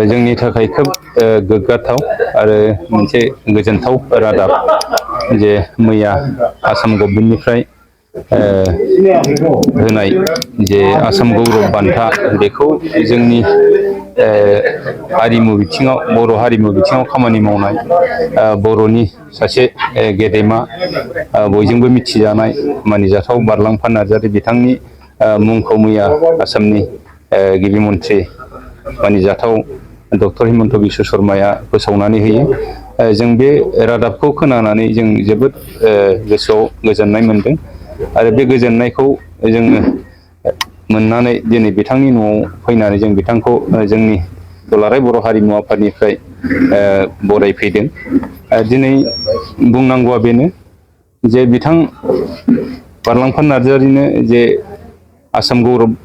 जोंनि थाखाय खोब गोग्गाथाव आरो मोनसे गोजोनथाव रादाब जे मैया आसाम गभर्नमेन्टनिफ्राय होनाय जे आसाम गौरब बान्था बेखौ जोंनि हारिमु बिथिङाव बर' हारिमु बिथिङाव खामानि मावनाय बर'नि सासे गेदेमा बयजोंबो मिथिजानाय मानिजाथाव बारलांफा नार्जारी बिथांनि मुंखौ मैया आसामनि गिबि मन्थ्रि मानिजाथाव डक्टर हिमन्त बिश्व शर्माया फोसावनानै होयो। जों बे रादाबखौ खोनानानै जों जोबोद गोसोआव गोजोननाय मोनदों आरो बे गोजोननायखौ जोङो मोननानै दिनै बिथांनि न'आव फैनानै जों बिथांखौ जोंनि दुलाराय बर' हारिमु आफादनिफ्राय बरायफैदों। दिनै बुंनांगौआ बेनो जे बिथां बारलांफा नार्जारीनो जे आसाम गौरब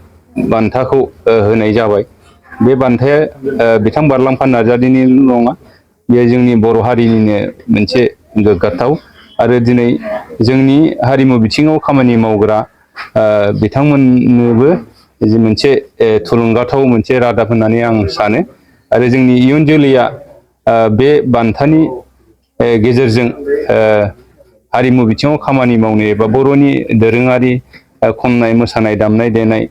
बान्थाखौ होनाय जाबाय। बे बान्थाया बिथां बारलांफा नार्जारीनिल' नङा, बेयो जोंनि बर' हारिनिनो मोनसे गोग्गाथाव आरो दिनै जोंनि हारिमु बिथिङाव खामानि मावग्रा बिथांमोननोबो जि मोनसे थुलुंगाथाव मोनसे रादाब होननानै आं सानो आरो जोंनि इयुन जोलैया बे बान्थानि गेजेरजों हारिमु बिथिङाव खामानि मावनो एबा बर'नि दोरोङारि खननाय मोसानाय दामनाय देनाय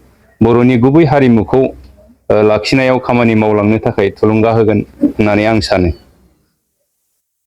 बर'नि गुबै हारिमुखौ लाखिनायाव खामानि मावलांनो थाखाय थुलुंगा होगोन होननानै आं सानो।